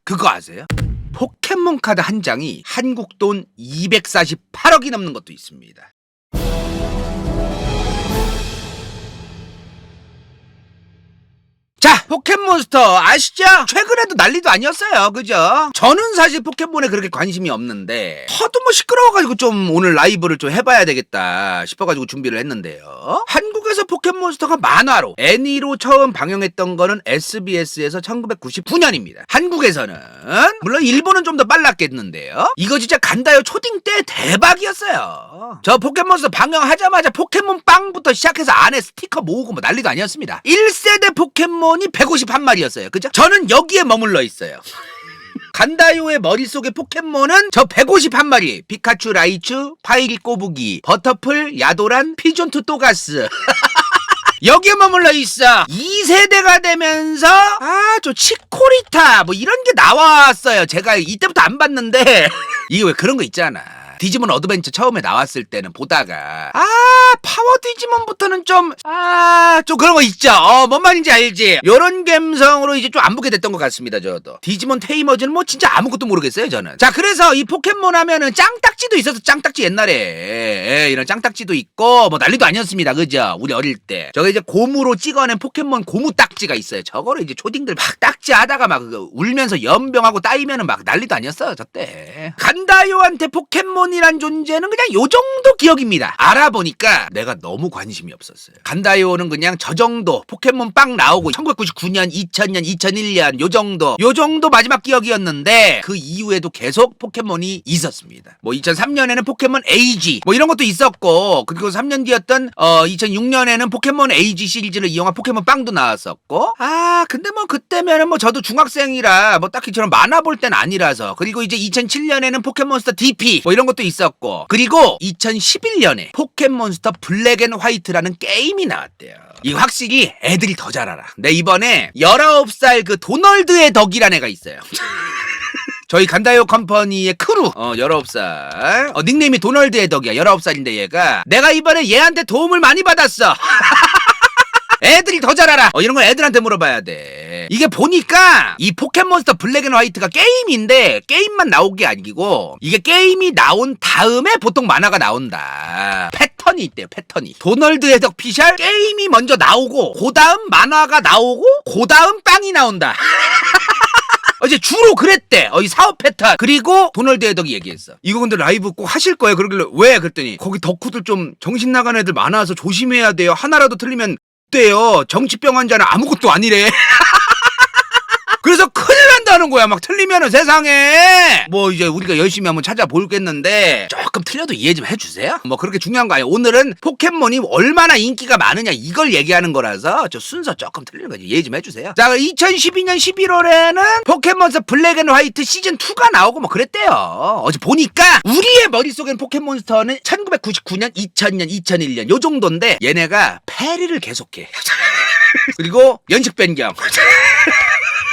그거 아세요? 포켓몬 카드 한 장이 한국 돈 248억이 넘는 것도 있습니다. 자, 포켓몬스터 아시죠? 최근에도 난리도 아니었어요. 그죠? 저는 사실 포켓몬에 그렇게 관심이 없는데 하도 뭐 시끄러워가지고 좀 오늘 라이브를 좀 해봐야 되겠다 싶어가지고 준비를 했는데요. 한국에서 포켓몬스터가 만화로 애니로 처음 방영했던 거는 SBS에서 1999년입니다. 한국에서는 물론 일본은 좀 더 빨랐겠는데요. 이거 진짜 간다요 초딩 때 대박이었어요. 저 포켓몬스터 방영하자마자 포켓몬 빵부터 시작해서 안에 스티커 모으고 뭐 난리도 아니었습니다. 1세대 포켓몬이 151마리였어요. 그죠? 저는 여기에 머물러 있어요. 간다요의 머릿속의 포켓몬은 저 151마리. 피카츄, 라이츄, 파이리 꼬부기, 버터풀, 야도란, 피존투 또가스. 여기에 머물러 있어. 2세대가 되면서 저 치코리타 뭐 이런 게 나왔어요. 제가 이때부터 안 봤는데 이게 왜 그런 거 있잖아. 디지몬 어드벤처 처음에 나왔을 때는 보다가 파워 디지몬부터는 좀 그런 거 있죠. 뭔 말인지 알지? 요런 감성으로 이제 좀 안 보게 됐던 것 같습니다. 저도 디지몬 테이머즈는 뭐 진짜 아무것도 모르겠어요. 저는. 자, 그래서 이 포켓몬 하면은 짱딱지도 있어서 짱딱지 옛날에 이런 짱딱지도 있고 뭐 난리도 아니었습니다. 그죠? 우리 어릴 때 저거 이제 고무로 찍어낸 포켓몬 고무 딱지가 있어요. 저거를 이제 초딩들 막 딱지 하다가 막 울면서 연병하고 따이면은 막 난리도 아니었어요. 저때 간다요한테 포켓몬이란 존재는 그냥 요 정도 기억입니다. 알아보니까 내가 너무 관심이 없었어요. 간다요는 그냥 저 정도 포켓몬 빵 나오고 1999년, 2000년, 2001년 요 정도 마지막 기억이었는데 그 이후에도 계속 포켓몬이 있었습니다. 뭐 2003년에는 포켓몬 AG 뭐 이런 것도 있었고 그리고 3년 뒤였던 2006년에는 포켓몬 AG 시리즈를 이용한 포켓몬 빵도 나왔었고 근데 뭐 그때면은 뭐 저도 중학생이라 뭐 딱히 저런 만화 볼 땐 아니라서 그리고 이제 2007년에는 포켓몬스터 DP 뭐 이런 것도 있었고 그리고 2011년에 포켓몬스터 블랙 앤 화이트라는 게임이 나왔대요. 이거 확실히 애들이 더 잘 알아. 내 이번에 19살 그 도널드의 덕이라는 애가 있어요. 저희 간다요 컴퍼니의 크루 19살 닉네임이 도널드의 덕이야. 19살인데 얘가 내가 이번에 얘한테 도움을 많이 받았어. 애들이 더 잘 알아. 이런 건 애들한테 물어봐야 돼. 이게 보니까 이 포켓몬스터 블랙 앤 화이트가 게임인데 게임만 나온 게 아니고 이게 게임이 나온 다음에 보통 만화가 나온다. 패턴이 있대요. 패턴이. 도널드의 덕 피셜 게임이 먼저 나오고 그 다음 만화가 나오고 그 다음 빵이 나온다. 이제 주로 그랬대. 이 사업 패턴. 그리고 도널드의 덕이 얘기했어. 이거 근데 라이브 꼭 하실 거예요. 그러길래 왜? 그랬더니 거기 덕후들 좀 정신 나간 애들 많아서 조심해야 돼요. 하나라도 틀리면 돼요. 정치병 환자는 아무것도 아니래. 그래서 큰일 난다는 거야. 막 틀리면은 세상에 뭐 이제 우리가 열심히 한번 찾아볼겠는데 조금 틀려도 이해 좀 해주세요. 뭐 그렇게 중요한 거 아니에요. 오늘은 포켓몬이 얼마나 인기가 많으냐 이걸 얘기하는 거라서 저 순서 조금 틀리는 거지. 이해 좀 해주세요. 자, 2012년 11월에는 포켓몬스터 블랙 앤 화이트 시즌2가 나오고 뭐 그랬대요. 어제 보니까 우리의 머릿속엔 포켓몬스터는 1999년, 2000년, 2001년 요 정도인데 얘네가 페리를 계속해. 그리고 연식 변경.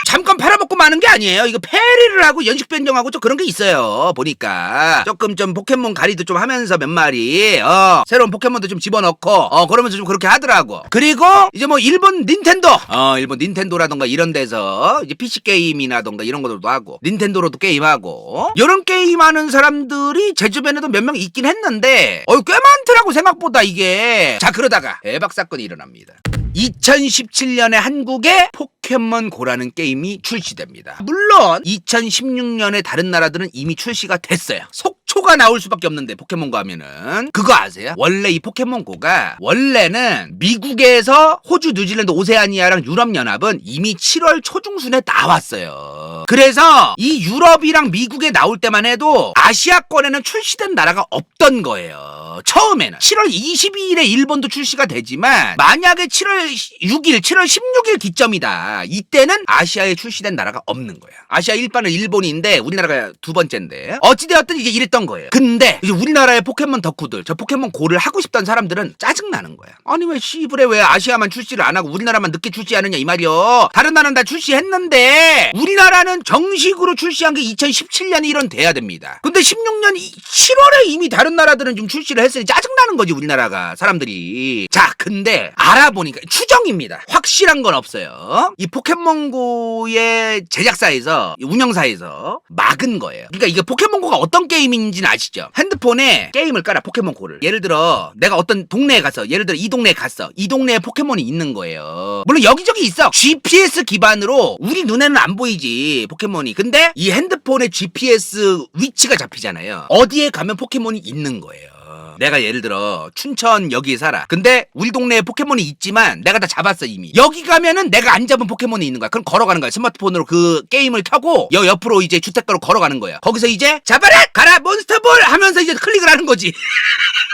잠깐 팔아먹고 마는 게 아니에요. 이거 페리를 하고 연식 변경하고 좀 그런 게 있어요. 보니까 조금 좀 포켓몬 가리도 좀 하면서 몇 마리 새로운 포켓몬도 좀 집어넣고 그러면서 좀 그렇게 하더라고. 그리고 이제 뭐 일본 닌텐도라던가 이런 데서 이제 PC 게임이라던가 이런 것들도 하고 닌텐도로도 게임하고 이런 게임하는 사람들이 제 주변에도 몇 명 있긴 했는데 꽤 많더라고 생각보다 이게. 자, 그러다가 대박 사건이 일어납니다. 2017년에 한국에 포켓몬 고라는 게임이 출시됩니다. 물론 2016년에 다른 나라들은 이미 출시가 됐어요. 속초가 나올 수밖에 없는데 포켓몬고 하면은 그거 아세요? 원래 이 포켓몬고가 원래는 미국에서 호주, 뉴질랜드, 오세아니아랑 유럽연합은 이미 7월 초중순에 나왔어요. 그래서 이 유럽이랑 미국에 나올 때만 해도 아시아권에는 출시된 나라가 없던 거예요. 처음에는 7월 22일에 일본도 출시가 되지만 만약에 7월 6일, 7월 16일 기점이다. 이때는 아시아에 출시된 나라가 없는 거야. 아시아 1반은 일본인데 우리나라가 두 번째인데 어찌되었든 이제 이랬던 거예요. 근데 이제 우리나라의 포켓몬 덕후들, 저 포켓몬 고를 하고 싶던 사람들은 짜증나는 거야. 아니 왜 씨부레 왜 아시아만 출시를 안 하고 우리나라만 늦게 출시하느냐 이 말이요. 다른 나라는 다 출시했는데 우리나라는 우리나라는 정식으로 출시한 게 2017년 1월 돼야 됩니다. 근데 16년 7월에 이미 다른 나라들은 좀 출시를 했으니 짜증나는 거지 우리나라가 사람들이. 자 근데 알아보니까 추정입니다. 확실한 건 없어요. 이 포켓몬고의 제작사에서 운영사에서 막은 거예요. 그러니까 이게 포켓몬고가 어떤 게임인지는 아시죠? 핸드폰에 게임을 깔아 포켓몬고를. 예를 들어 내가 어떤 동네에 가서 예를 들어 이 동네에 갔어. 이 동네에 포켓몬이 있는 거예요. 물론 여기저기 있어. GPS 기반으로 우리 눈에는 안 보이지 포켓몬이. 근데 이 핸드폰의 GPS 위치가 잡히잖아요. 어디에 가면 포켓몬이 있는 거예요. 내가 예를 들어 춘천 여기에 살아. 근데 우리 동네에 포켓몬이 있지만 내가 다 잡았어 이미. 여기 가면은 내가 안 잡은 포켓몬이 있는 거야. 그럼 걸어가는 거야. 스마트폰으로 그 게임을 켜고 옆으로 이제 주택가로 걸어가는 거야. 거기서 이제 잡아라! 가라! 몬스터볼! 하면서 이제 클릭을 하는 거지.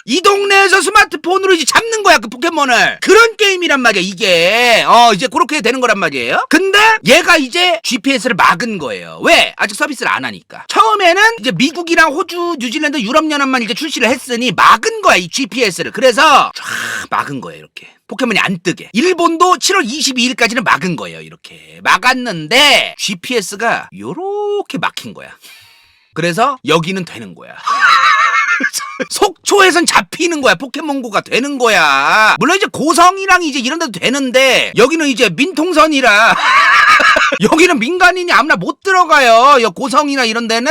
이 동네에서 스마트폰으로 이제 잡는 거야 그 포켓몬을. 그런 게임이란 말이야 이게. 이제 그렇게 되는 거란 말이에요. 근데 얘가 이제 GPS를 막은 거예요. 왜? 아직 서비스를 안 하니까. 처음에는 이제 미국이랑 호주, 뉴질랜드, 유럽연합만 이제 출시를 했으니 막은 거야 이 GPS를. 그래서 쫙 막은 거예요 이렇게. 포켓몬이 안 뜨게. 일본도 7월 22일까지는 막은 거예요 이렇게. 막았는데 GPS가 요렇게 막힌 거야. 그래서 여기는 되는 거야. 속초에선 잡히는 거야. 포켓몬고가 되는 거야. 물론 이제 고성이랑 이제 이런 데도 되는데 여기는 이제 민통선이라 여기는 민간인이 아무나 못 들어가요. 고성이나 이런 데는.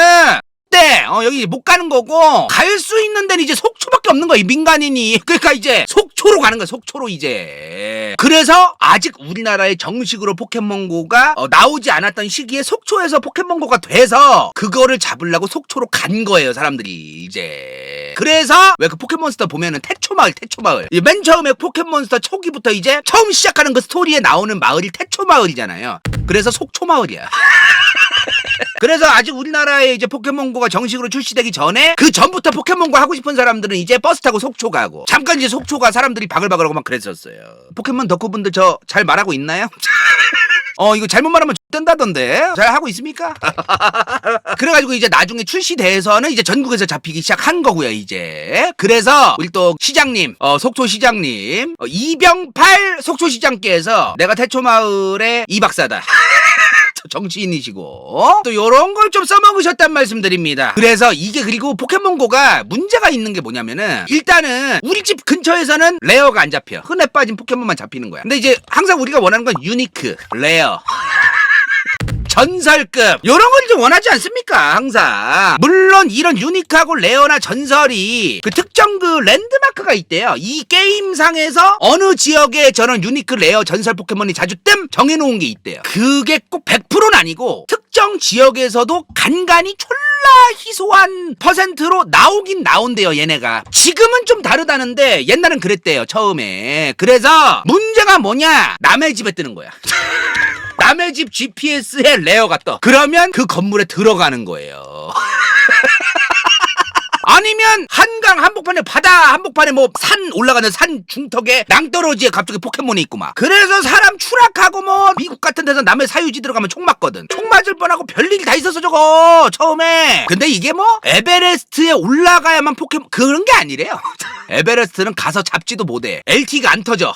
네, 여기 못 가는 거고 갈 수 있는 데는 이제 속초밖에 없는 거야 이 민간인이. 그러니까 이제 속초로 가는 거야 속초로 이제. 그래서 아직 우리나라에 정식으로 포켓몬고가 나오지 않았던 시기에 속초에서 포켓몬고가 돼서 그거를 잡으려고 속초로 간 거예요 사람들이 이제. 그래서 왜 그 포켓몬스터 보면은 태초마을 맨 처음에 포켓몬스터 초기부터 이제 처음 시작하는 그 스토리에 나오는 마을이 태초마을이잖아요. 그래서 속초마을이야. 그래서 아직 우리나라에 이제 포켓몬고가 정식으로 출시되기 전에 그 전부터 포켓몬고 하고 싶은 사람들은 이제 버스 타고 속초 가고 잠깐 이제 속초가 사람들이 바글바글하고 막 그랬었어요. 포켓몬 덕후분들 저 잘 말하고 있나요? 이거 잘못 말하면 뜬다던데 잘 하고 있습니까? 그래가지고 이제 나중에 출시돼서는 이제 전국에서 잡히기 시작한 거고요 이제. 그래서 우리 또 시장님 속초시장님 이병팔 속초시장께서 내가 태초마을의 이박사다 정치인이시고 또 요런 걸 좀 써먹으셨단 말씀드립니다. 그래서 이게 그리고 포켓몬고가 문제가 있는 게 뭐냐면은 일단은 우리 집 근처에서는 레어가 안 잡혀. 흔해 빠진 포켓몬만 잡히는 거야. 근데 이제 항상 우리가 원하는 건 유니크, 레어 전설급 요런 걸 좀 원하지 않습니까 항상. 물론 이런 유니크하고 레어나 전설이 그 특정 그 랜드마크가 있대요. 이 게임상에서 어느 지역에 저런 유니크 레어 전설 포켓몬이 자주 뜸 정해놓은 게 있대요. 그게 꼭 100%는 아니고 특정 지역에서도 간간히 졸라 희소한 퍼센트로 나오긴 나온대요 얘네가. 지금은 좀 다르다는데 옛날엔 그랬대요 처음에. 그래서 문제가 뭐냐, 남의 집에 뜨는 거야. 남의 집 GPS에 레어가 떠. 그러면 그 건물에 들어가는 거예요. 아니면 한강 한복판에 바다 한복판에 뭐 산 올라가는 산 중턱에 낭떠러지에 갑자기 포켓몬이 있고 막. 그래서 사람 추락하고 뭐 미국 같은 데서 남의 사유지 들어가면 총 맞거든. 총 맞을 뻔하고 별일 다 있었어 저거 처음에. 근데 이게 뭐 에베레스트에 올라가야만 포켓몬 그런 게 아니래요. 에베레스트는 가서 잡지도 못해. LTE가 안 터져.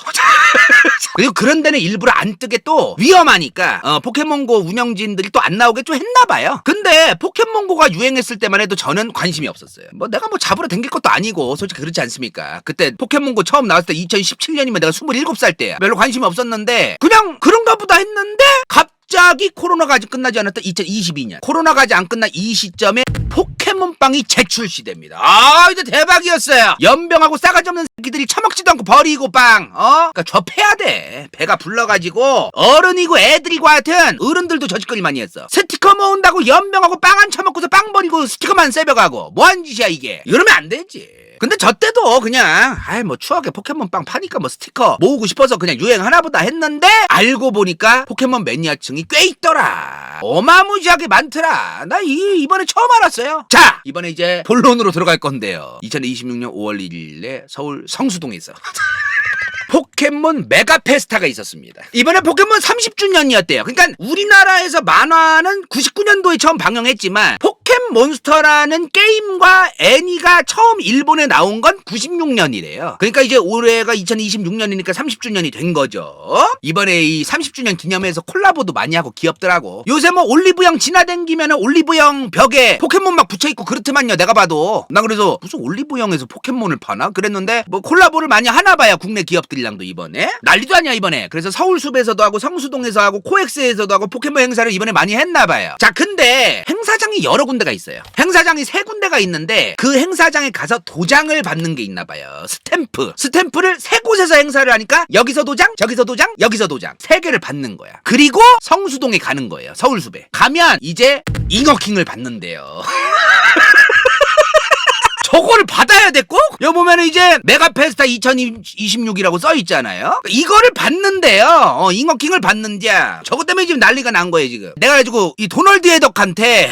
그리고 그런 데는 일부러 안 뜨게 또 위험하니까 포켓몬고 운영진들이 또 안 나오게 좀 했나봐요. 근데 포켓몬고가 유행했을 때만 해도 저는 관심이 없었어요. 뭐 내가 뭐 잡으러 댕길 것도 아니고 솔직히 그렇지 않습니까? 그때 포켓몬고 처음 나왔을 때 2017년이면 내가 27살 때야. 별로 관심이 없었는데 그냥 그런가 보다 했는데 갑자기 코로나가 아직 끝나지 않았던 2022년 코로나가 아직 안 끝난 이 시점에 포켓몬빵이 재출시됩니다. 이제 대박이었어요. 연병하고 싸가지 없는 새끼들이 처먹지도 않고 버리고 빵 그러니까 접해야 돼. 배가 불러가지고 어른이고 애들이고 하여튼 어른들도 저짓거리 많이 했어. 스티커 모은다고 연병하고 빵 안 처먹고서 빵 버리고 스티커만 세벼가고 뭐하는 짓이야 이게. 이러면 안 되지. 근데 저 때도 그냥 뭐 추억의 포켓몬빵 파니까 뭐 스티커 모으고 싶어서 그냥 유행하나 보다 했는데 알고 보니까 포켓몬 매니아층이 꽤 있더라. 어마무지하게 많더라. 나 이번에 처음 알았어요. 자, 이번에 이제 본론으로 들어갈 건데요. 2026년 5월 1일에 서울 성수동에서 포켓몬 메가 페스타가 있었습니다. 이번에 포켓몬 30주년이었대요. 그러니까 우리나라에서 만화는 99년도에 처음 방영했지만 포켓몬 포켓몬스터라는 게임과 애니가 처음 일본에 나온 건 96년이래요. 그러니까 이제 올해가 2026년이니까 30주년이 된 거죠. 이번에 이 30주년 기념해서 콜라보도 많이 하고 귀엽더라고. 요새 뭐 올리브영 지나다니면은 올리브영 벽에 포켓몬 막 붙여있고 그렇더만요. 내가 봐도. 나 그래서 무슨 올리브영에서 포켓몬을 파나? 그랬는데 뭐 콜라보를 많이 하나봐요. 국내 기업들이랑도 이번에. 난리도 아니야 이번에. 그래서 서울숲에서도 하고 성수동에서 하고 코엑스에서도 하고 포켓몬 행사를 이번에 많이 했나봐요. 자 근데 행사장이 여러 군데가 있어요. 행사장이 3군데가 있는데 그 행사장에 가서 도장을 받는 게 있나봐요. 스탬프를 3곳에서 행사를 하니까 여기서 도장, 저기서 도장, 여기서 도장 3개를 받는 거야. 그리고 성수동에 가는 거예요. 서울숲에 가면 이제 잉어킹을 받는데요. 저거를 받아야 돼 꼭? 여기 보면은 이제 메가페스타 2026이라고 써있잖아요. 이거를 받는데요. 잉어킹을 받는디야. 저것 때문에 지금 난리가 난 거예요 지금. 내가 가지고 이 도널드 해덕한테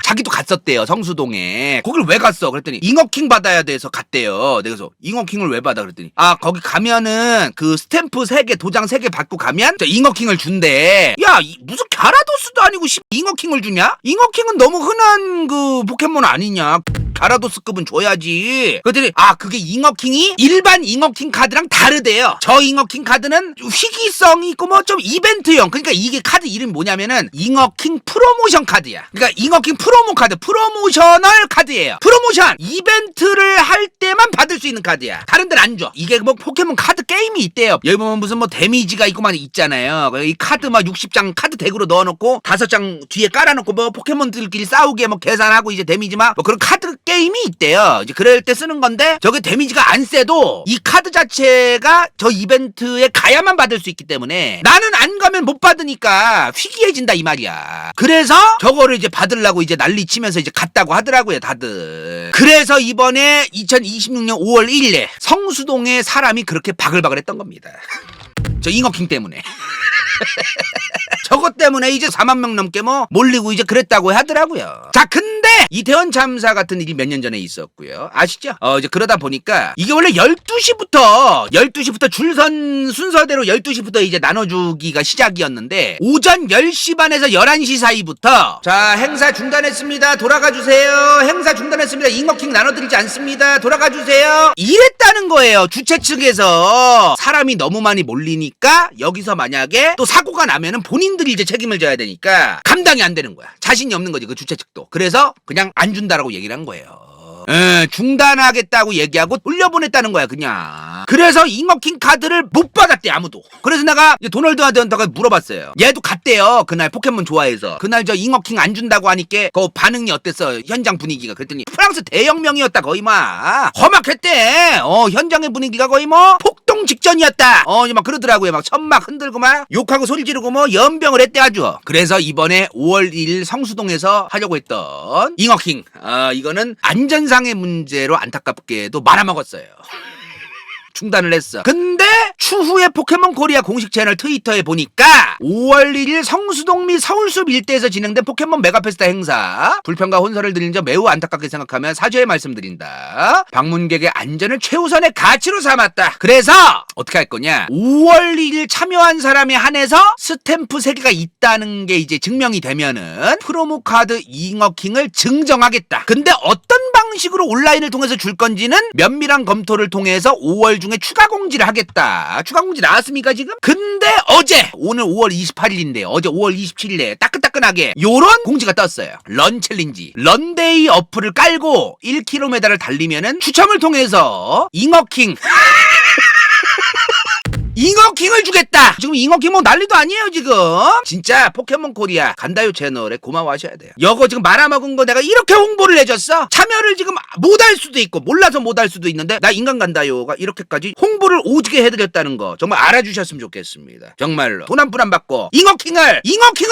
자기도 갔었대요 성수동에. 거길 왜 갔어? 그랬더니 잉어킹 받아야 돼서 갔대요. 그래서 잉어킹을 왜 받아? 그랬더니 아 거기 가면은 그 스탬프 3개 도장 3개 받고 가면 저 잉어킹을 준대. 야 무슨 갸라도스도 아니고 잉어킹을 주냐? 잉어킹은 너무 흔한 그 포켓몬 아니냐? 갸라도스급은 줘야지. 그랬더니 아 그게 잉어킹이 일반 잉어킹 카드랑 다르대요. 저 잉어킹 카드는 희귀성이 있고 뭐 좀 이벤트용. 그러니까 이게 카드 이름이 뭐냐면은 잉어킹 프로모션 카드야. 그러니까 잉어킹 프로모 카드, 프로모셔널 카드예요. 프로모션 이벤트를 할 때만 받을 수 있는 카드야. 다른 데는 안 줘. 이게 뭐 포켓몬 카드 게임이 있대요. 여기 보면 무슨 뭐 데미지가 있고 막 있잖아요. 이 카드 막 60장 카드 덱으로 넣어놓고 5장 뒤에 깔아놓고 뭐 포켓몬들끼리 싸우게 뭐 계산하고 이제 데미지 막 뭐 그런 카드 게임이 있대요. 이제 그럴 때 쓰는 건데 저게 데미지가 안 세도 이 카드 자체가 저 이벤트에 가야만 받을 수 있기 때문에 나는 안 가면 못 받으니까 희귀해진다 이 말이야. 그래서 저거를 이제 받으려고 이제 난리 치면서 이제 갔다고 하더라고요 다들. 그래서 이번에 2026년 5월 1일에 성수동에 사람이 그렇게 바글바글 했던 겁니다. 저 잉어킹 때문에. 저것 때문에 이제 4만 명 넘게 뭐 몰리고 이제 그랬다고 하더라고요. 자 근데 이태원 참사 같은 일이 몇 년 전에 있었고요. 아시죠? 이제 그러다 보니까 이게 원래 12시부터 줄선 순서대로 12시부터 이제 나눠주기가 시작이었는데 오전 10시 반에서 11시 사이부터 자 행사 중단했습니다. 돌아가 주세요. 행사 중단했습니다. 잉어킹 나눠드리지 않습니다. 돌아가 주세요. 이랬다는 거예요. 주최 측에서. 사람이 너무 많이 몰리니까 여기서 만약에 또 사고가 나면은 본인들이 이제 책임을 져야 되니까 감당이 안 되는 거야. 자신이 없는 거지 그 주최 측도. 그래서 그냥 안 준다라고 얘기를 한 거예요. 중단하겠다고 얘기하고 돌려보냈다는 거야 그냥. 그래서 잉어킹 카드를 못 받았대 아무도. 그래서 내가 이제 도널드한테 물어봤어요. 얘도 갔대요 그날 포켓몬 좋아해서. 그날 저 잉어킹 안 준다고 하니까 그 반응이 어땠어 현장 분위기가. 그랬더니 프랑스 대혁명이었다 거의 막 험악했대. 현장의 분위기가 거의 뭐 폭동 직전이었다. 막 그러더라고요. 막 천막 흔들고 막 욕하고 소리 지르고 뭐 연병을 했대 아주. 그래서 이번에 5월 1일 성수동에서 하려고 했던 잉어킹 이거는 안전상의 문제로 안타깝게도 말아먹었어요. 중단을 했어. 근데 추후에 포켓몬 코리아 공식 채널 트위터에 보니까 5월 1일 성수동 및 서울숲 일대에서 진행된 포켓몬 메가페스타 행사 불편과 혼선을 드린 점 매우 안타깝게 생각하며 사죄의 말씀드린다. 방문객의 안전을 최우선의 가치로 삼았다. 그래서 어떻게 할 거냐 5월 1일 참여한 사람에 한해서 스탬프 3개가 있다는 게 이제 증명이 되면은 프로모 카드 잉어킹을 증정하겠다. 근데 어떤 방식으로 온라인을 통해서 줄 건지는 면밀한 검토를 통해서 5월 중에 추가 공지를 하겠다. 추가 공지 나왔습니까 지금? 근데 어제 오늘 5월 28일인데 어제 5월 27일에 따끈따끈하게 요런 공지가 떴어요. 런 챌린지 런데이 어플을 깔고 1km를 달리면은 추첨을 통해서 잉어킹 잉어킹을 주겠다. 지금 잉어킹 뭐 난리도 아니에요 지금. 진짜 포켓몬 코리아 간다요 채널에 고마워하셔야 돼요. 여거 지금 말아먹은 거 내가 이렇게 홍보를 해줬어. 참여를 지금 못할 수도 있고 몰라서 못할 수도 있는데 나 인간 간다요가 이렇게까지 홍보를 오지게 해드렸다는 거 정말 알아주셨으면 좋겠습니다. 정말로 돈 한 푼 안 받고 잉어킹을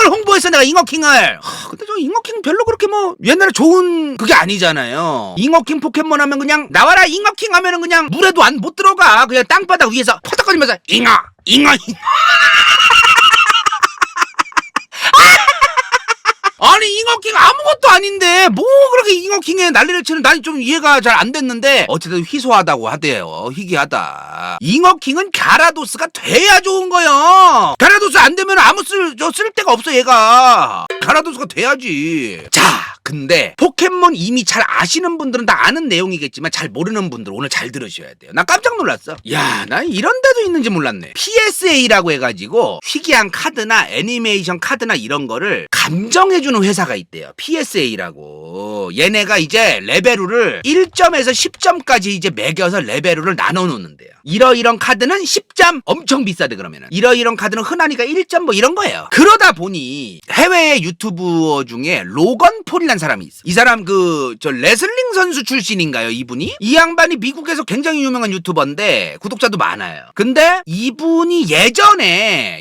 홍보했어 내가 잉어킹을. 근데 저 잉어킹 별로 그렇게 뭐 옛날에 좋은 그게 아니잖아요. 잉어킹 포켓몬 하면 그냥 나와라 잉어킹 하면은 그냥 물에도 못 들어가. 그냥 땅바닥 위에서 퍼덕거리면서 잉어 아니 잉어킹 아무것도 아닌데 뭐 그렇게 잉어킹에 난리를 치는. 난 좀 이해가 잘 안 됐는데 어쨌든 희소하다고 하대요. 희귀하다. 잉어킹은 갸라도스가 돼야 좋은 거요. 갸라도스 안 되면 아무 쓸 데가 없어 얘가. 갸라도스가 돼야지. 자 근데 포켓몬 이미 잘 아시는 분들은 다 아는 내용이겠지만 잘 모르는 분들 오늘 잘 들으셔야 돼요. 나 깜짝 놀랐어. 야, 나 이런 데도 있는지 몰랐네. PSA라고 해가지고 희귀한 카드나 애니메이션 카드나 이런 거를 감정해주는 회사가 있대요. PSA라고. 얘네가 이제 레벨룰을 1점에서 10점까지 이제 매겨서 레벨룰을 나눠놓는데요. 이런 카드는 10점 엄청 비싸대 그러면은. 이런 카드는 흔하니까 1점 뭐 이런 거예요. 그러다 보니 해외의 유튜버 중에 로건 폴이라는 사람이 있어. 이 사람 저 레슬링 선수 출신인가요, 이분이? 이 양반이 미국에서 굉장히 유명한 유튜버인데 구독자도 많아요. 근데 이분이 예전에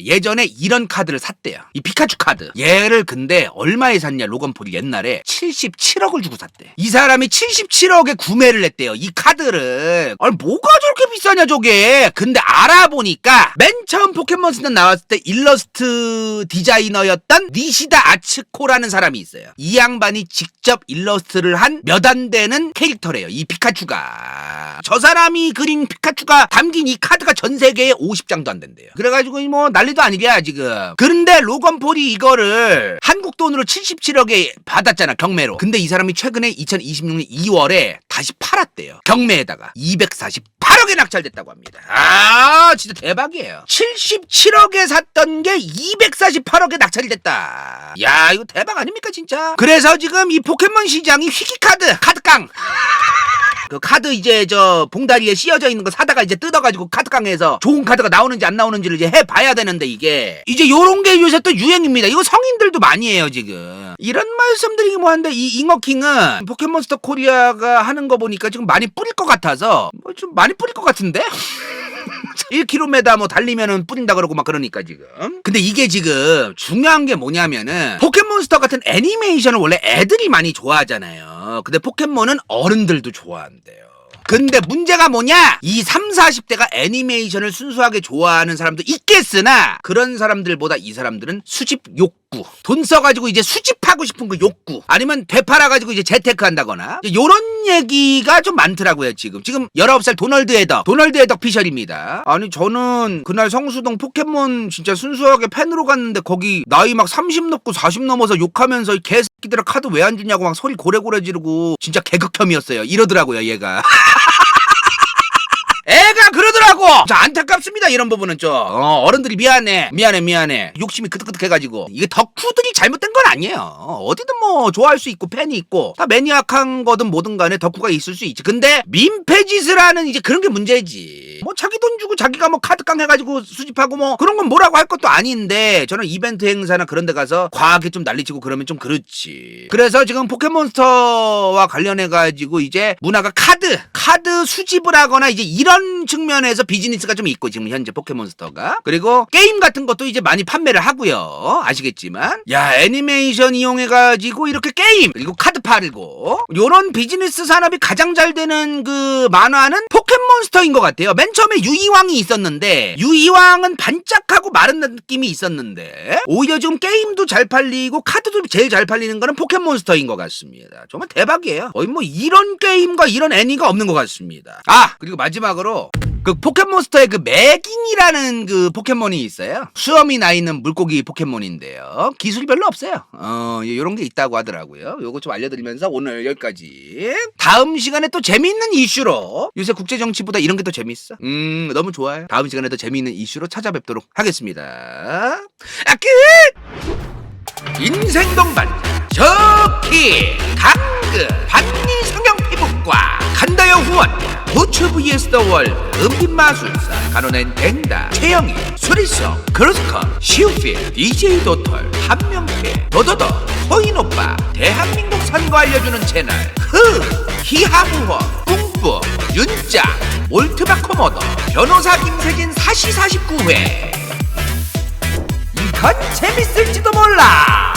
이런 카드를 샀대요. 이 피카츄 카드. 얘를 근데 얼마에 샀냐, 로건 폴이 옛날에 77억을 주고 샀대. 이 사람이 77억에 구매를 했대요. 이 카드를. 아니 뭐가 저렇게 비싸냐 저게. 근데 알아보니까 맨 처음 포켓몬스터 나왔을 때 일러스트 디자이너였던 니시다 아츠코라는 사람이 있어요. 이 양반이 직접 일러스트를 한 몇 안 되는 캐릭터래요. 이 피카츄가. 저 사람이 그린 피카츄가 담긴 이 카드가 전 세계에 50장도 안 된대요. 그래가지고 뭐 난리도 아니야 지금. 그런데 로건 폴이 이거를 한국 돈으로 77억에 받았잖아, 경매로. 근데 이 사람이 최근에 2026년 2월에 다시 팔았대요. 경매에다가 248억에 낙찰됐다고 합니다. 아, 진짜 대박이에요. 77억에 샀던 게 248억에 낙찰이 됐다. 야, 이거 대박 아닙니까 진짜? 그래서 지금 이 포켓몬 시장이 희귀 카드깡. 그 카드 이제 봉다리에 씌어져 있는 거 사다가 이제 뜯어가지고 카드깡에서 좋은 카드가 나오는지 안 나오는지를 이제 해봐야 되는데 이게 이제 요런 게 요새 또 유행입니다. 이거 성인들도 많이 해요 지금. 이런 말씀드리기 뭐한데 이 잉어킹은 포켓몬스터 코리아가 하는 거 보니까 지금 많이 뿌릴 것 같아서 뭐 좀 많이 뿌릴 것 같은데? 1km 뭐 달리면은 뿌린다 그러고 막 그러니까 지금. 근데 이게 지금 중요한 게 뭐냐면은 포켓몬스터 같은 애니메이션을 원래 애들이 많이 좋아하잖아요. 근데 포켓몬은 어른들도 좋아한대요. 근데 문제가 뭐냐? 이 30, 40대가 애니메이션을 순수하게 좋아하는 사람도 있겠으나 그런 사람들보다 이 사람들은 수집 욕구, 돈 써가지고 이제 수집하고 싶은 그 욕구, 아니면 되팔아가지고 이제 재테크 한다거나 요런 얘기가 좀 많더라고요. 지금 19살 도널드 에덕 피셜입니다. 아니 저는 그날 성수동 포켓몬 진짜 순수하게 팬으로 갔는데 거기 나이 막 30 넘고 40 넘어서 욕하면서 이 개새끼들아 카드 왜 안 주냐고 막 소리 고래고래 지르고 진짜 개극혐이었어요. 이러더라고요 얘가. 애가 그러더라고. 자, 안타깝습니다. 이런 부분은 좀 어른들이 미안해. 욕심이 그득그득해가지고 이게 덕후들이 잘못된 건 아니에요. 어디든 뭐 좋아할 수 있고 팬이 있고 다 매니악한 거든 뭐든 간에 덕후가 있을 수 있지. 근데 민폐짓을 하는 이제 그런 게 문제지. 뭐 자기 돈 주고 자기가 뭐 카드깡 해가지고 수집하고 뭐 그런 건 뭐라고 할 것도 아닌데 저는 이벤트 행사나 그런 데 가서 과하게 좀 난리치고 그러면 좀 그렇지. 그래서 지금 포켓몬스터와 관련해가지고 이제 문화가 카드 수집을 하거나 이제 이런 측면에서 비즈니스가 좀 있고 지금 현재 포켓몬스터가. 그리고 게임 같은 것도 이제 많이 판매를 하고요. 아시겠지만 야, 애니메이션 이용해가지고 이렇게 게임 그리고 카드 팔고 요런 비즈니스 산업이 가장 잘 되는 그 만화는 포켓몬스터인 것 같아요. 맨 처음에 유이왕이 있었는데 유이왕은 반짝하고 마른 느낌이 있었는데 오히려 지금 게임도 잘 팔리고 카드도 제일 잘 팔리는 거는 포켓몬스터인 것 같습니다. 정말 대박이에요. 거의 뭐 이런 게임과 이런 애니가 없는 것 같습니다. 아, 그리고 마지막으로 그 포켓몬스터의 그 매깅이라는 그 포켓몬이 있어요. 수염이 나 있는 물고기 포켓몬인데요. 기술이 별로 없어요. 요런 게 있다고 하더라고요. 요거 좀 알려드리면서 오늘 여기까지. 다음 시간에 또 재미있는 이슈로, 요새 국제정치보다 이런 게 더 재밌어. 너무 좋아요. 다음 시간에 더 재미있는 이슈로 찾아뵙도록 하겠습니다. 끝! 인생 동반 저키 당근 반니 성형 피부과 간다요 후원 부츠 vs 더 월드 은빛마술사 간호낸 댕다 최영희 수리성 크로스컷 시우필 DJ 도털 한명태 도도도 호인오빠 대한민국 선거 알려주는 채널 히하무호 뿡뿡 윤짱 올트바코모도 변호사 김세진 사시 49회. 이건 재밌을지도 몰라.